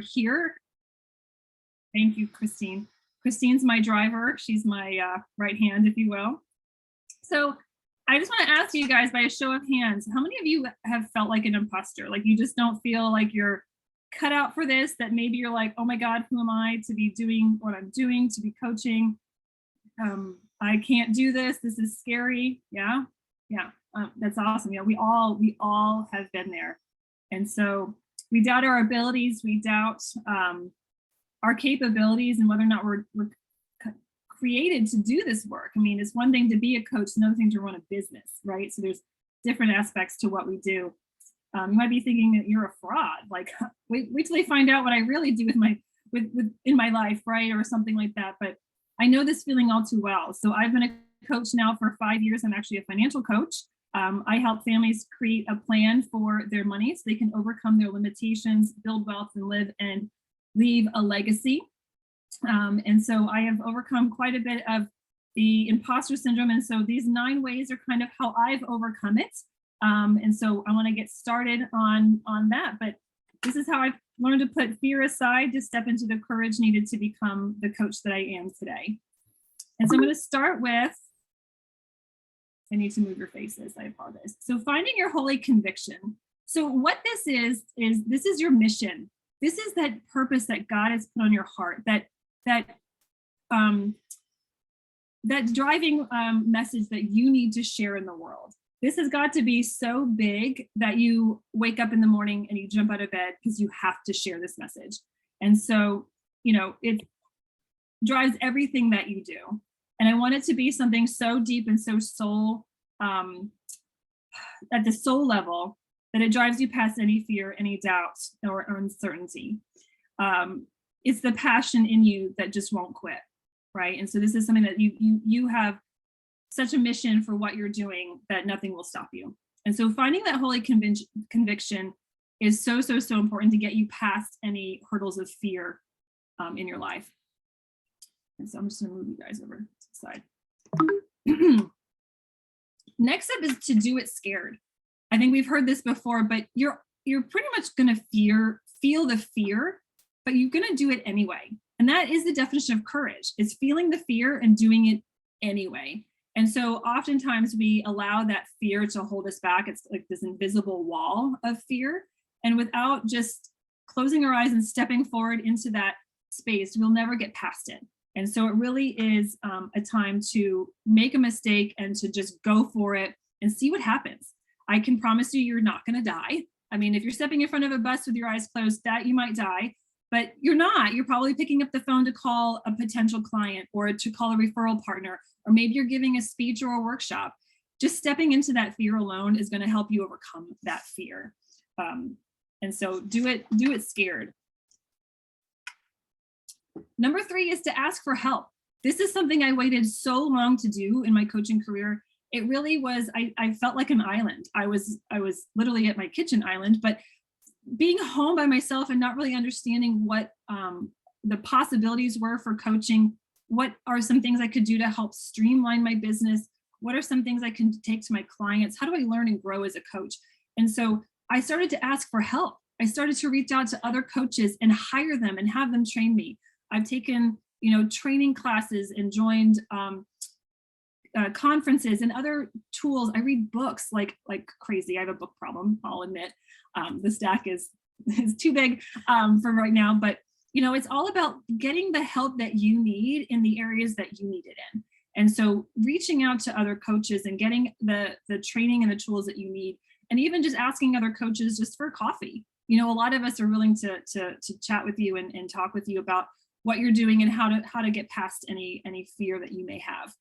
here. Thank you, Christine. Christine's my driver. She's my right hand, if you will. So I just want to ask you guys by a show of hands, how many of you have felt like an imposter? Like you just don't feel like you're cut out for this, that maybe you're like, oh my God, who am I to be doing what I'm doing, to be coaching? I can't do this. This is scary. Yeah. Yeah. That's awesome. Yeah. We all have been there. And so we doubt our abilities. We doubt our capabilities and whether or not we're created to do this work. I mean, it's one thing to be a coach, another thing to run a business, right? So there's different aspects to what we do. You might be thinking that you're a fraud. Like, wait till they find out what I really do with my in my life, right, or something like that. But I know this feeling all too well. So I've been a coach now for 5 years. I'm actually a financial coach. I help families create a plan for their money so they can overcome their limitations, build wealth, and live and leave a legacy. And so I have overcome quite a bit of the imposter syndrome. And so these 9 ways are kind of how I've overcome it. And so I want to get started on that. But this is how I've learned to put fear aside to step into the courage needed to become the coach that I am today. And so I'm going to start with, I need to move your faces. I apologize. So finding your holy conviction. So what this is this is your mission. This is that purpose that God has put on your heart, that driving message that you need to share in the world. This has got to be so big that you wake up in the morning and you jump out of bed because you have to share this message. And so, it drives everything that you do. And I want it to be something so deep and so soul, at the soul level, that it drives you past any fear, any doubt, or uncertainty. It's the passion in you that just won't quit, right? And so this is something that you have such a mission for what you're doing that nothing will stop you. And so finding that holy conviction is so important to get you past any hurdles of fear in your life. And so I'm just gonna move you guys over to the side. Next up is to do it scared. I think we've heard this before, but you're pretty much gonna feel the fear, but you're gonna do it anyway. And that is the definition of courage, is feeling the fear and doing it anyway. And so oftentimes we allow that fear to hold us back. It's like this invisible wall of fear. And without just closing our eyes and stepping forward into that space, we'll never get past it. And so it really is a time to make a mistake and to just go for it and see what happens. I can promise you're not going to die. I mean, if you're stepping in front of a bus with your eyes closed, that you might die, but you're not. You're probably picking up the phone to call a potential client or to call a referral partner, or maybe you're giving a speech or a workshop. Just stepping into that fear alone is going to help you overcome that fear. And so do it scared. Number 3 is to ask for help. This is something I waited so long to do in my coaching career. It really was, I felt like an island. I was literally at my kitchen island, but being home by myself and not really understanding what the possibilities were for coaching. What are some things I could do to help streamline my business? What are some things I can take to my clients? How do I learn and grow as a coach? And so I started to ask for help. I started to reach out to other coaches and hire them and have them train me. I've taken, training classes and joined conferences and other tools. I read books like crazy. I have a book problem, I'll admit. The stack is too big for right now, but it's all about getting the help that you need in the areas that you need it in. And so reaching out to other coaches and getting the training and the tools that you need, and even just asking other coaches just for coffee. A lot of us are willing to chat with you and talk with you about what you're doing and how to get past any fear that you may have.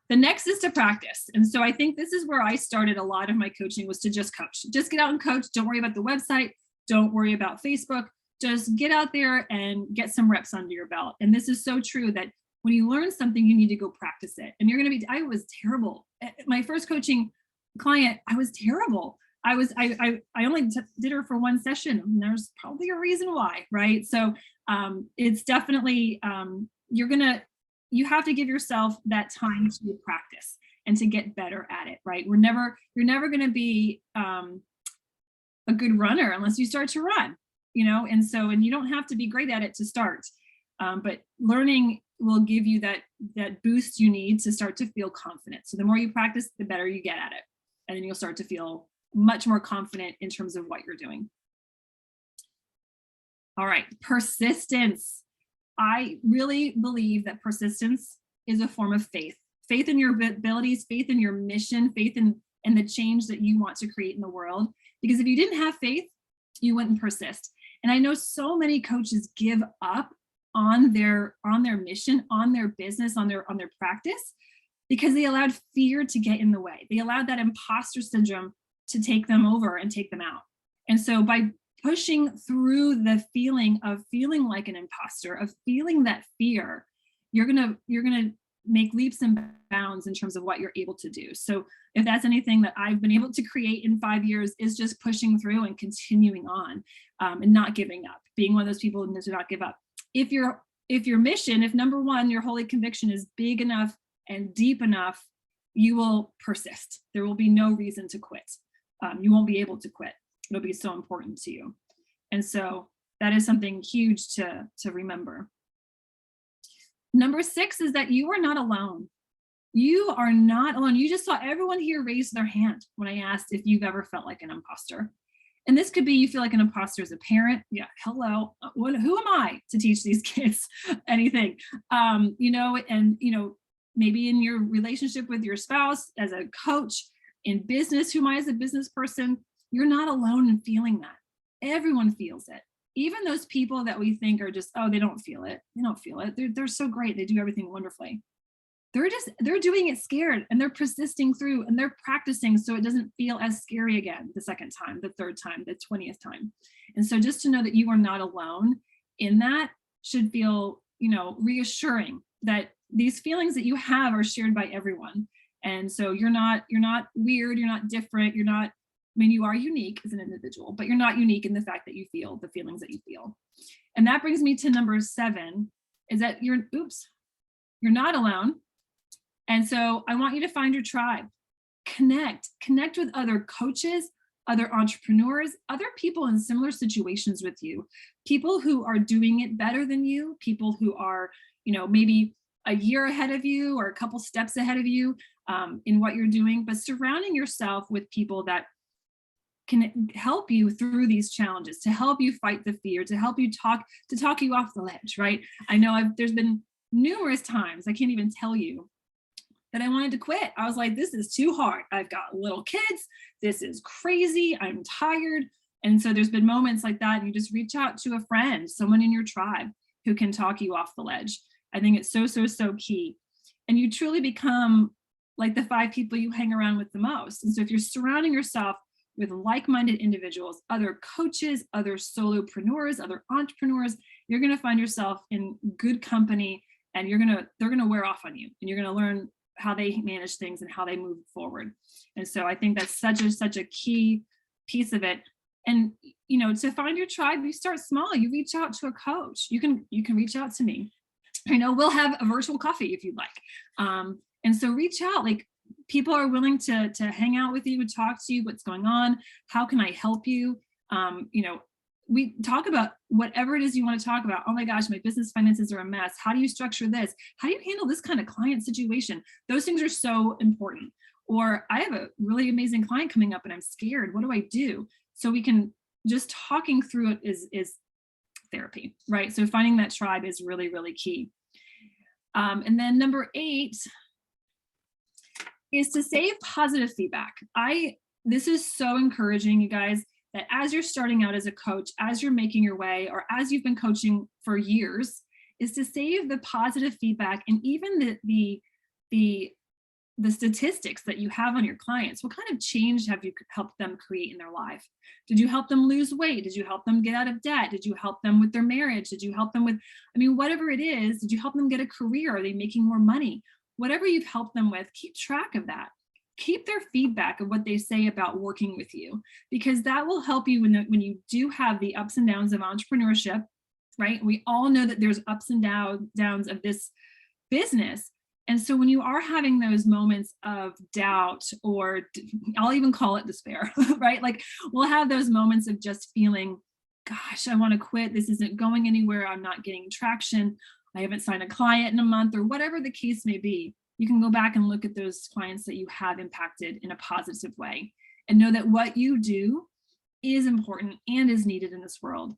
The next is to practice. And so I think this is where I started a lot of my coaching, was to just coach. Just get out and coach. Don't worry about the website. Don't worry about Facebook. Just get out there and get some reps under your belt. And this is so true that when you learn something, you need to go practice it. And I was terrible. My first coaching client, I was terrible. I only did her for 1 session, and there's probably a reason why, right? So it's definitely, you have to give yourself that time to practice and to get better at it, right? You're never going to be a good runner unless you start to run. and you don't have to be great at it to start. But learning will give you that boost you need to start to feel confident. So the more you practice, the better you get at it. And then you'll start to feel much more confident in terms of what you're doing. All right, persistence. I really believe that persistence is a form of faith. Faith in your abilities, faith in your mission, faith in the change that you want to create in the world. Because if you didn't have faith, you wouldn't persist. And I know so many coaches give up on their mission, on their business, on their practice, because they allowed fear to get in the way. They allowed that imposter syndrome to take them over and take them out. And so by pushing through the feeling of feeling like an imposter, of feeling that fear, you're gonna make leaps and bounds in terms of what you're able to do. So if that's anything that I've been able to create in 5 years, is just pushing through and continuing on, and not giving up, being one of those people who does not give up. If your mission, if number one, your holy conviction is big enough and deep enough, you will persist. There will be no reason to quit. You won't be able to quit. It'll be so important to you. And so that is something huge to remember. Number 6 is that you are not alone. You are not alone. You just saw everyone here raise their hand when I asked if you've ever felt like an imposter. And this could be you feel like an imposter as a parent. Yeah, hello. Who am I to teach these kids anything? Maybe in your relationship with your spouse, as a coach, in business, who am I as a business person? You're not alone in feeling that. Everyone feels it. Even those people that we think are just, oh, they don't feel it. They don't feel it. They're so great. They do everything wonderfully. They're doing it scared, and they're persisting through, and they're practicing so it doesn't feel as scary again the second time, the third time, the 20th time. And so just to know that you are not alone in that should feel, reassuring that these feelings that you have are shared by everyone. And so you're not weird, you're not different, you are unique as an individual, but you're not unique in the fact that you feel the feelings that you feel. And that brings me to number 7, is that you're not alone. And so I want you to find your tribe, connect with other coaches, other entrepreneurs, other people in similar situations with you, people who are doing it better than you, people who are, maybe a year ahead of you or a couple steps ahead of you in what you're doing, but surrounding yourself with people that can help you through these challenges, to help you fight the fear, to help you talk you off the ledge, right? I know there's been numerous times, I can't even tell you, that I wanted to quit. I was like, this is too hard. I've got little kids. This is crazy. I'm tired. And so there's been moments like that. And you just reach out to a friend, someone in your tribe who can talk you off the ledge. I think it's so, so, so key. And you truly become like the 5 people you hang around with the most. And so if you're surrounding yourself with like-minded individuals, other coaches, other solopreneurs, other entrepreneurs, you're going to find yourself in good company, and they're going to wear off on you, and you're going to learn how they manage things and how they move forward. And so I think that's such a key piece of it. And to find your tribe, you start small. You reach out to a coach. You can reach out to me. We'll have a virtual coffee if you'd like. And so reach out. Like, people are willing to hang out with you and talk to you. What's going on? How can I help you? We talk about whatever it is you want to talk about. Oh my gosh, my business finances are a mess. How do you structure this? How do you handle this kind of client situation? Those things are so important. Or I have a really amazing client coming up and I'm scared. What do I do? So we can just talking through it is therapy, right? So finding that tribe is really, really key. And then number 8 is to save positive feedback. This is so encouraging, you guys, that as you're starting out as a coach, as you're making your way, or as you've been coaching for years, is to save the positive feedback and even the statistics that you have on your clients. What kind of change have you helped them create in their life? Did you help them lose weight? Did you help them get out of debt? Did you help them with their marriage? Did you help them with, whatever it is, did you help them get a career? Are they making more money? Whatever you've helped them with, keep track of that. Keep their feedback of what they say about working with you, because that will help you when you do have the ups and downs of entrepreneurship, right? We all know that there's ups and downs of this business. And so when you are having those moments of doubt, or I'll even call it despair, right? Like, we'll have those moments of just feeling gosh, I want to quit. This isn't going anywhere. I'm not getting traction. I haven't signed a client in a month, or whatever the case may be. You can go back and look at those clients that you have impacted in a positive way and know that what you do is important and is needed in this world.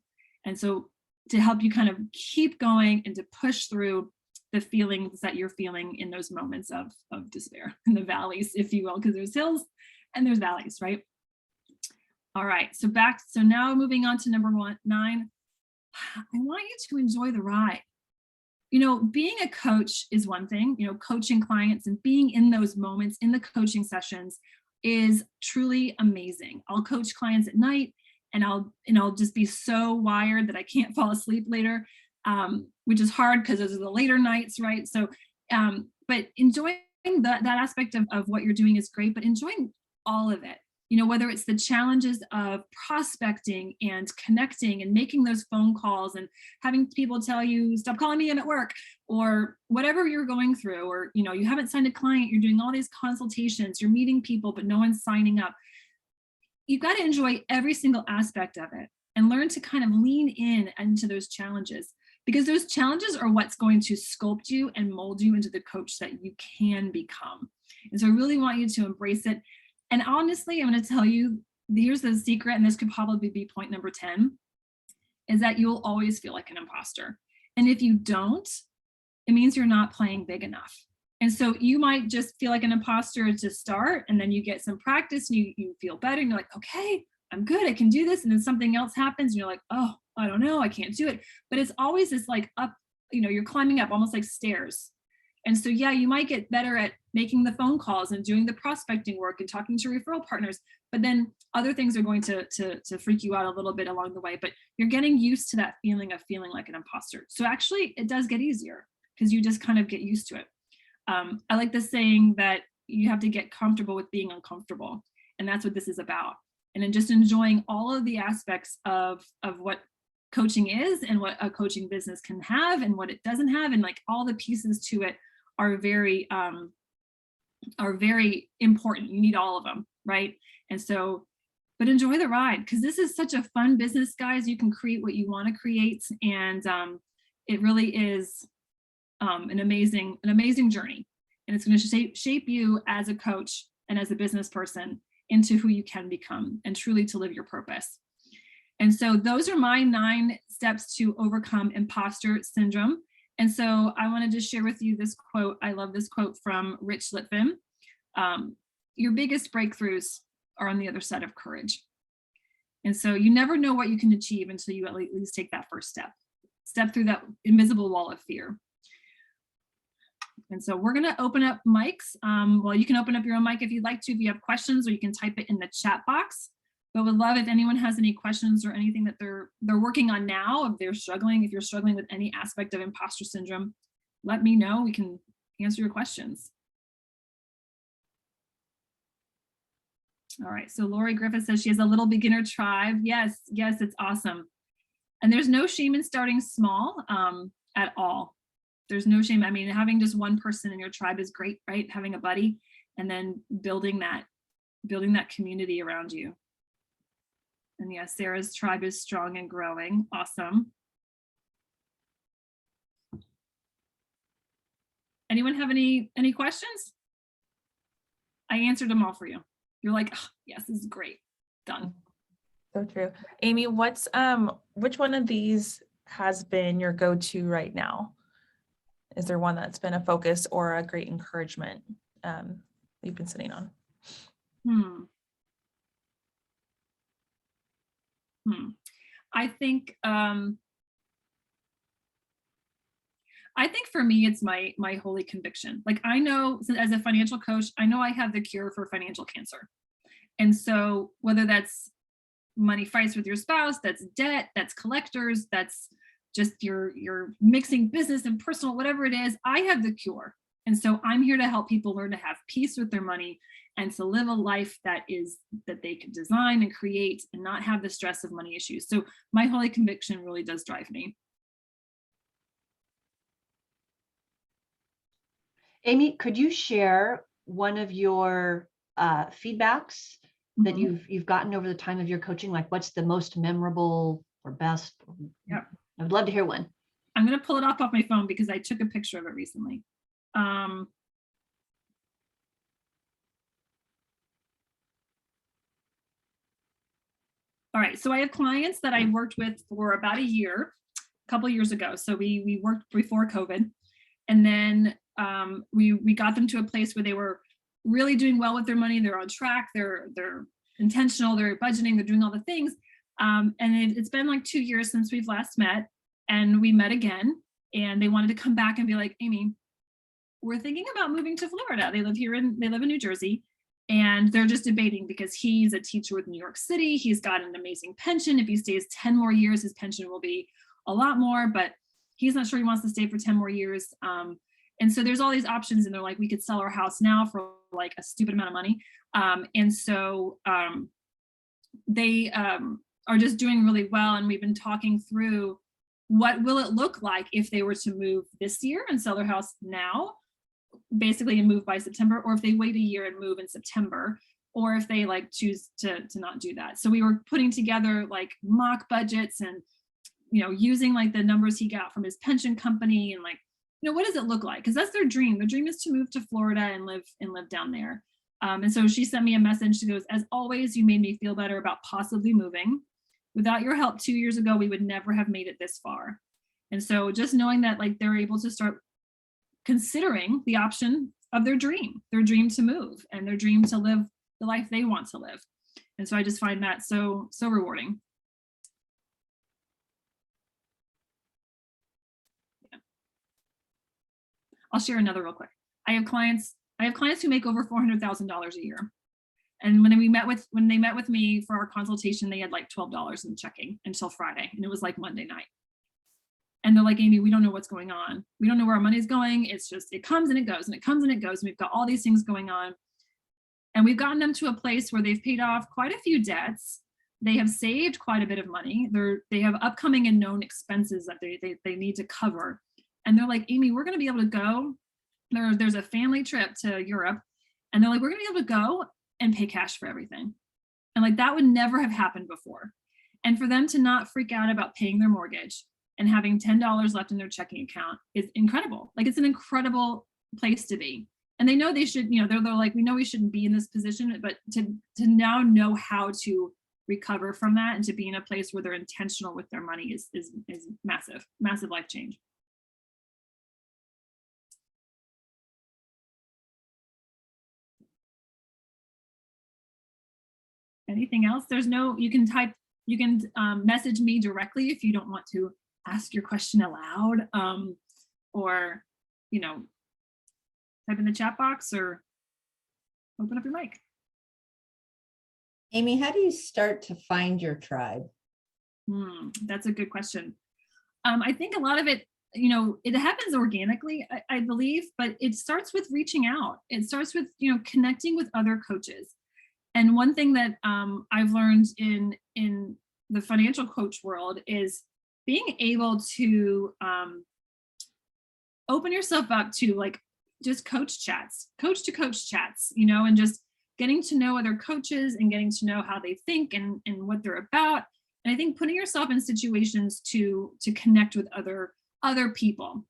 And so to help you kind of keep going and to push through the feelings that you're feeling in those moments of despair, in the valleys, if you will, because there's hills and there's valleys, right? All right, so now moving on to number 9, I want you to enjoy the ride. You know, being a coach is one thing, you know, coaching clients and being in those moments in the coaching sessions is truly amazing. I'll coach clients at night and I'll just be so wired that I can't fall asleep later, which is hard because those are the later nights, right? So, but enjoying that aspect of what you're doing is great, but enjoying all of it. You know, whether it's the challenges of prospecting and connecting and making those phone calls and having people tell you, stop calling me, I'm at work, or whatever you're going through, or, you know, you haven't signed a client, you're doing all these consultations, you're meeting people, but no one's signing up. You've got to enjoy every single aspect of it and learn to kind of lean in into those challenges, because those challenges are what's going to sculpt you and mold you into the coach that you can become. And so I really want you to embrace it. And honestly, I'm going to tell you, here's the secret, and this could probably be point number 10, is that you'll always feel like an imposter. And if you don't, it means you're not playing big enough. And so you might just feel like an imposter to start, and then you get some practice and you feel better and you're like, okay, I'm good, I can do this. And then something else happens and you're like, oh, I don't know, I can't do it. But it's always this like up, you know, you're climbing up almost like stairs. And so, yeah, you might get better at making the phone calls and doing the prospecting work and talking to referral partners, but then other things are going to freak you out a little bit along the way, but you're getting used to that feeling of feeling like an imposter. So actually it does get easier because you just kind of get used to it. I like the saying that you have to get comfortable with being uncomfortable. And that's what this is about. And then just enjoying all of the aspects of what coaching is and what a coaching business can have and what it doesn't have. And like all the pieces to it are very important. You need all of them, right? And so, but enjoy the ride, because this is such a fun business, guys. You can create what you want to create, and it really is an amazing journey. And it's going to shape you as a coach and as a business person into who you can become and truly to live your purpose. And so those are my 9 steps to overcome imposter syndrome. And so I wanted to share with you this quote. I love this quote from Rich Litvin. Your biggest breakthroughs are on the other side of courage. And so you never know what you can achieve until you at least take that first step through that invisible wall of fear. And so we're going to open up mics. Well, you can open up your own mic if you'd like to, if you have questions, or you can type it in the chat box. But would love if anyone has any questions or anything that they're working on now, if you're struggling with any aspect of imposter syndrome, let me know. We can answer your questions. All right, so Lori Griffith says she has a little beginner tribe. Yes, it's awesome. And there's no shame in starting small at all. There's no shame. I mean, having just one person in your tribe is great, right? Having a buddy, and then building that community around you. And yes, Sarah's tribe is strong and growing. Awesome. Anyone have any questions? I answered them all for you. You're like, oh, yes, this is great. Done. So true. Amy, which one of these has been your go-to right now? Is there one that's been a focus or a great encouragement you've been sitting on? I think for me, it's my holy conviction. Like, I know as a financial coach, I know I have the cure for financial cancer. And so whether that's money fights with your spouse, that's debt, that's collectors, that's just you're mixing business and personal, whatever it is, I have the cure. And so I'm here to help people learn to have peace with their money and to live a life that they can design and create and not have the stress of money issues. So my holy conviction really does drive me. Amy, could you share one of your feedbacks that you've gotten over the time of your coaching? Like, what's the most memorable or best? Yep. I'd love to hear one. I'm going to pull it off my phone because I took a picture of it recently. All right, so I have clients that I worked with for about a year, a couple years ago. So we worked before COVID, and then we got them to a place where they were really doing well with their money. They're on track. They're intentional. They're budgeting. They're doing all the things. And it's been like 2 years since we've last met, and we met again. And they wanted to come back and be like, Amy, we're thinking about moving to Florida. They live in New Jersey. And they're just debating because he's a teacher with New York City. He's got an amazing pension. If he stays 10 more years, his pension will be a lot more, but he's not sure he wants to stay for 10 more years. And so there's all these options, and they're like, we could sell our house now for like a stupid amount of money. And so they are just doing really well. And we've been talking through what will it look like if they were to move this year and sell their house now, basically, and move by September, or if they wait a year and move in September, or if they like choose to not do that. So we were putting together like mock budgets and, using like the numbers he got from his pension company and like, what does it look like? Because that's their dream. Their dream is to move to Florida and live down there. And so she sent me a message. She goes, as always, you made me feel better about possibly moving. Without your help 2 years ago, we would never have made it this far. And so just knowing that like they're able to start considering the option of their dream to move and their dream to live the life they want to live. And so I just find that so rewarding. Yeah. I'll share another real quick. I have clients who make over $400,000 a year. And when they met with me for our consultation, they had like $12 in checking until Friday. And it was like Monday night. And they're like, Amy, we don't know what's going on. We don't know where our money's going. It's just, it comes and it goes and it comes and it goes. And we've got all these things going on. And we've gotten them to a place where they've paid off quite a few debts. They have saved quite a bit of money. They have upcoming and known expenses that they need to cover. And they're like, Amy, we're going to be able to go. There's a family trip to Europe. And they're like, we're going to be able to go and pay cash for everything. And like, that would never have happened before. And for them to not freak out about paying their mortgage and having $10 left in their checking account is incredible. Like, it's an incredible place to be. And they know they should, they're like, we know we shouldn't be in this position, but to now know how to recover from that and to be in a place where they're intentional with their money is massive, massive life change. Anything else? You can message me directly if you don't want to ask your question aloud, or, type in the chat box or open up your mic. Amy, how do you start to find your tribe? That's a good question. I think a lot of it, it happens organically, I believe, but it starts with reaching out. It starts with, connecting with other coaches. And one thing that I've learned in the financial coach world is being able to open yourself up to like just coach to coach chats, and just getting to know other coaches and getting to know how they think and what they're about. And I think putting yourself in situations to connect with other people,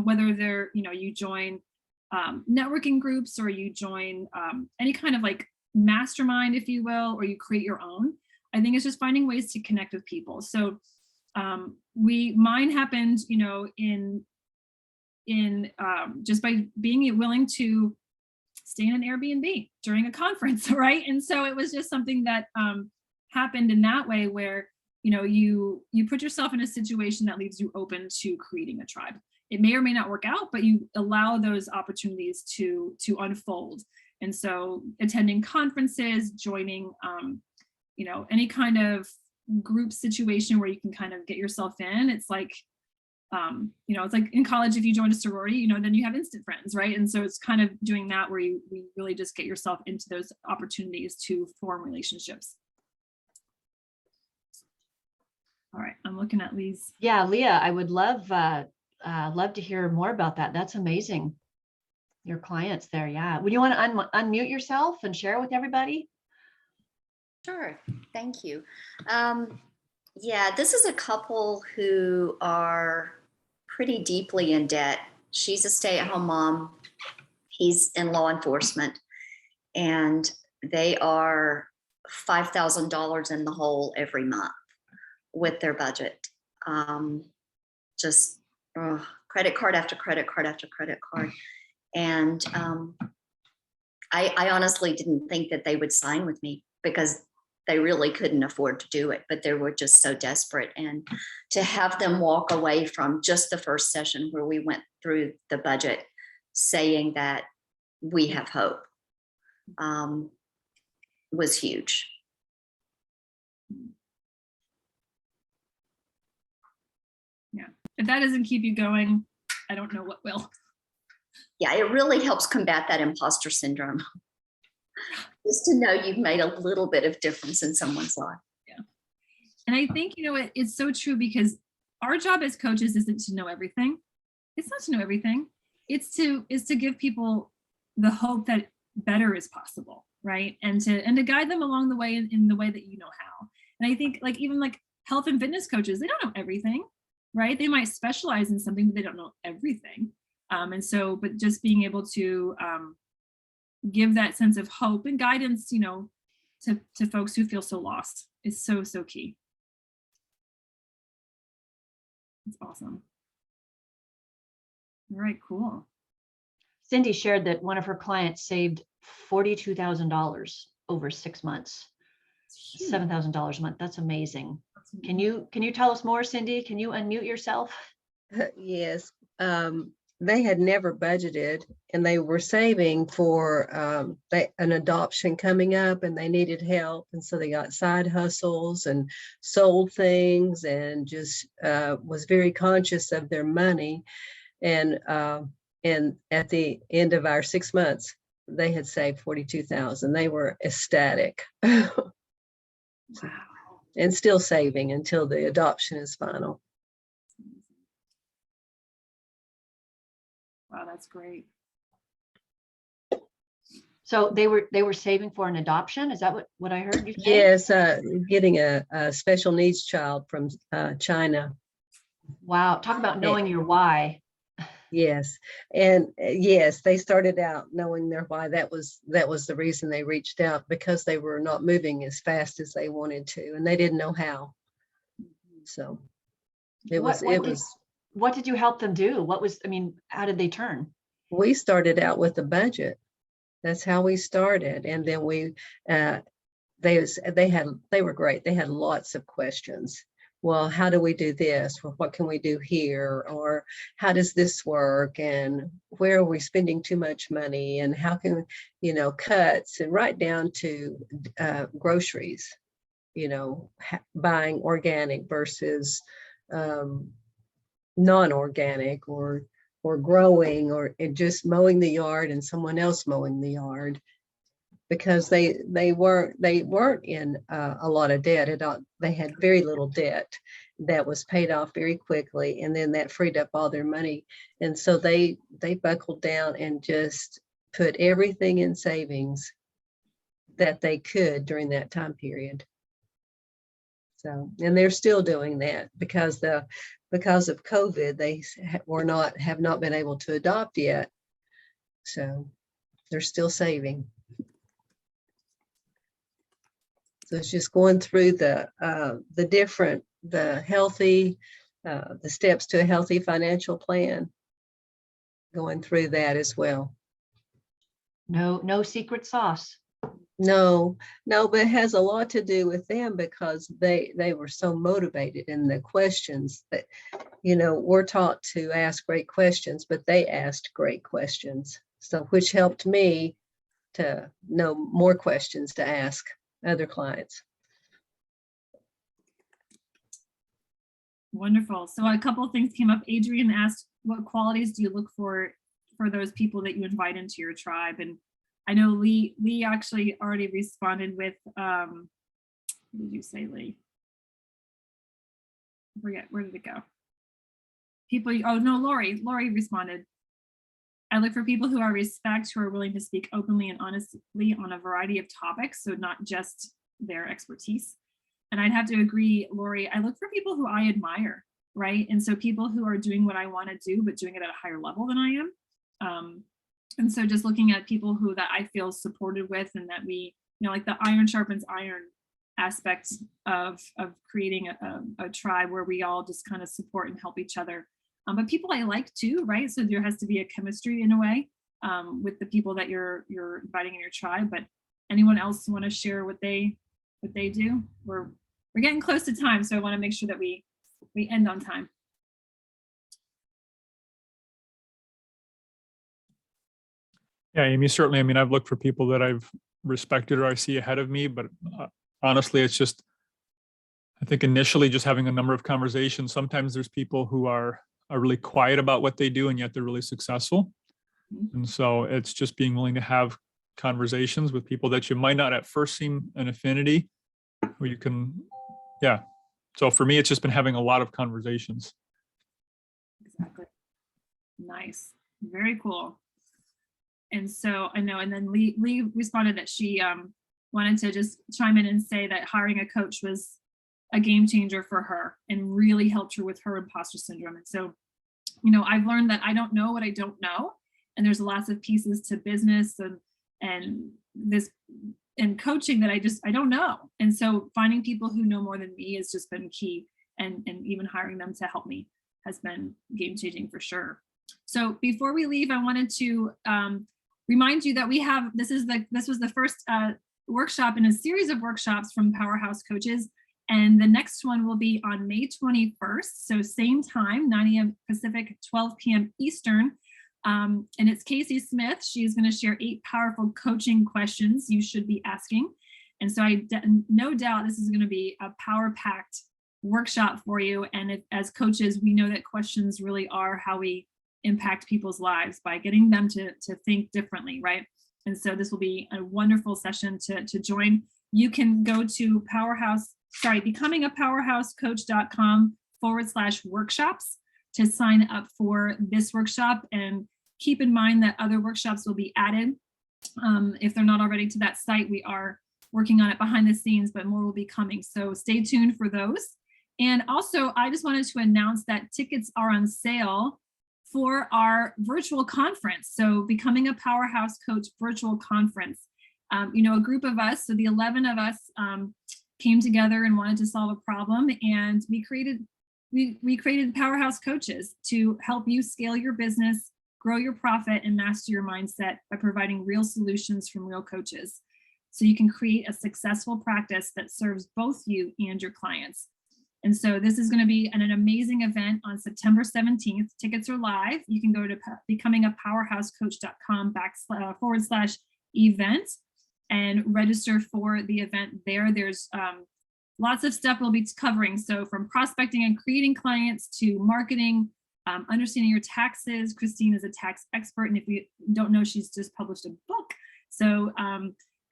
whether they're, you join networking groups or you join any kind of like mastermind, if you will, or you create your own. I think it's just finding ways to connect with people. So mine happened, in just by being willing to stay in an Airbnb during a conference, right? And so it was just something that happened in that way where, you put yourself in a situation that leaves you open to creating a tribe. It may or may not work out, but you allow those opportunities to unfold. And so attending conferences, joining, any kind of group situation where you can kind of get yourself in, it's like, it's like in college, if you join a sorority, then you have instant friends, right? And so it's kind of doing that where you really just get yourself into those opportunities to form relationships. All right, I'm looking at Lee's. Yeah, Leah, I would love to hear more about that. That's amazing. Your clients there, yeah. Would you want to unmute yourself and share with everybody? Sure, thank you. Yeah, this is a couple who are pretty deeply in debt. She's a stay-at-home mom. He's in law enforcement, and they are $5,000 in the hole every month with their budget. Just credit card after credit card after credit card. And I honestly didn't think that they would sign with me because they really couldn't afford to do it, but they were just so desperate. And to have them walk away from just the first session where we went through the budget saying that we have hope was huge. If that doesn't keep you going, I don't know what will. Yeah, it really helps combat that imposter syndrome. Just to know you've made a little bit of difference in someone's life. And I think, it's so true because our job as coaches isn't to know everything. It's not to know everything. It's to give people the hope that better is possible, right? And to guide them along the way in the way that you know how. And I think even health and fitness coaches, they don't know everything, right? They might specialize in something, but they don't know everything. But just being able to give that sense of hope and guidance, to folks who feel so lost is so, so key. It's awesome. All right, cool. Cindy shared that one of her clients saved $42,000 over 6 months, $7,000 a month. That's amazing. Can you tell us more, Cindy? Can you unmute yourself? Yes, they had never budgeted and they were saving for an adoption coming up and they needed help. And so they got side hustles and sold things and just was very conscious of their money. And at the end of our 6 months, they had saved $42,000. They were ecstatic. Wow. And still saving until the adoption is final. Wow, that's great. So they were saving for an adoption. Is that what I heard you say? Yes, getting a special needs child from China. Wow. Talk about knowing your why. Yes, and yes, they started out knowing their why. That was the reason they reached out, because they were not moving as fast as they wanted to, and they didn't know how. So What did you help them do? How did they turn? We started out with a budget. That's how we started, and then they were great. They had lots of questions. Well, how do we do this? Well, what can we do here? Or how does this work? And where are we spending too much money? And how can, cuts, and right down to groceries, buying organic versus non-organic, or growing, or just mowing the yard and someone else mowing the yard. Because they weren't in a lot of debt at all. They had very little debt that was paid off very quickly, and then that freed up all their money. And so they buckled down and just put everything in savings that they could during that time period. So, and they're still doing that because of COVID, they have not been able to adopt yet. So they're still saving. So it's just going through the steps to a healthy financial plan, going through that as well. No secret sauce. No, but it has a lot to do with them, because they were so motivated in the questions that, we're taught to ask great questions, but they asked great questions. So which helped me to know more questions to ask other clients. Wonderful. So a couple of things came up. Adrian asked, what qualities do you look for those people that you invite into your tribe? And I know Lee actually already responded with, what did you say, Lee? I forget, where did it go? Lori responded. I look for people who are respect, who are willing to speak openly and honestly on a variety of topics, so not just their expertise. And I'd have to agree, Lori, I look for people who I admire, right? And so people who are doing what I want to do, but doing it at a higher level than I am. And so just looking at people who that I feel supported with, and that we, like the iron sharpens iron aspect of creating a tribe where we all just kind of support and help each other. But people I like too, right? So there has to be a chemistry in a way with the people that you're inviting in your tribe. But anyone else want to share what they do? We're getting close to time, so I want to make sure that we end on time. Yeah, Amy, certainly. I mean, I've looked for people that I've respected or I see ahead of me, but honestly, it's just, I think initially just having a number of conversations, sometimes there's people who are really quiet about what they do and yet they're really successful. And so it's just being willing to have conversations with people that you might not at first seem an affinity, who you can, yeah. So for me, it's just been having a lot of conversations. Exactly. Nice. Very cool. And so I know, and then Lee responded that she wanted to just chime in and say that hiring a coach was a game changer for her and really helped her with her imposter syndrome. And so, I've learned that I don't know what I don't know. And there's lots of pieces to business and coaching that I don't know. And so finding people who know more than me has just been key, and even hiring them to help me has been game changing for sure. So before we leave, I wanted to remind you that this was the first workshop in a series of workshops from Powerhouse Coaches. And the next one will be on May 21st. So same time, 9 a.m. Pacific, 12 p.m. Eastern. And it's Casey Smith. She's going to share 8 powerful coaching questions you should be asking. And so no doubt this is going to be a power-packed workshop for you. And as coaches, we know that questions really are how we impact people's lives by getting them to think differently, right? And so this will be a wonderful session to join. You can go to becomingapowerhousecoach.com/workshops to sign up for this workshop, and keep in mind that other workshops will be added. If they're not already to that site, we are working on it behind the scenes, but more will be coming. So stay tuned for those. And also, I just wanted to announce that tickets are on sale for our virtual conference. So Becoming a Powerhouse Coach virtual conference. A group of us, so the 11 of us came together and wanted to solve a problem, and we created Powerhouse Coaches to help you scale your business, grow your profit, and master your mindset by providing real solutions from real coaches, so you can create a successful practice that serves both you and your clients. And so this is going to be an amazing event on September 17th. Tickets are live. You can go to becomingapowerhousecoach.com/event and register for the event there. There's lots of stuff we'll be covering. So from prospecting and creating clients to marketing, understanding your taxes. Christine is a tax expert, and if you don't know, she's just published a book. So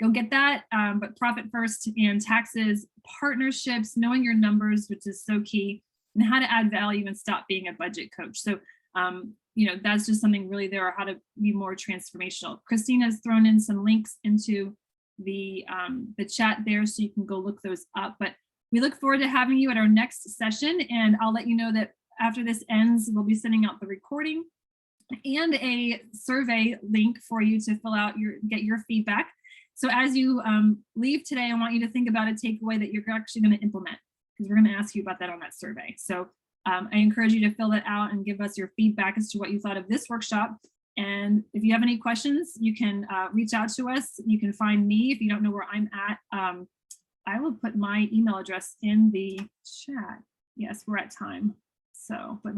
go get that. But profit first and taxes, partnerships, knowing your numbers, which is so key, and how to add value and stop being a budget coach. So that's just something really there, how to be more transformational. Christine has thrown in some links into the chat there, so you can go look those up. But we look forward to having you at our next session, and I'll let you know that after this ends, we'll be sending out the recording and a survey link for you to fill out get your feedback. So as you leave today, I want you to think about a takeaway that you're actually going to implement, because we're going to ask you about that on that survey. So I encourage you to fill that out and give us your feedback as to what you thought of this workshop. And if you have any questions, you can reach out to us. You can find me if you don't know where I'm at. I will put my email address in the chat. Yes, we're at time. So, but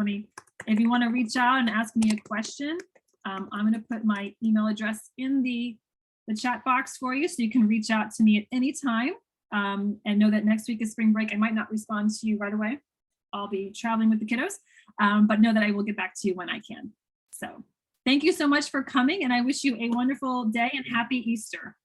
if you want to reach out and ask me a question, I'm going to put my email address in the chat box for you, so you can reach out to me at any time, and know that next week is spring break. I might not respond to you right away. I'll be traveling with the kiddos, but know that I will get back to you when I can. So thank you so much for coming, and I wish you a wonderful day and happy Easter.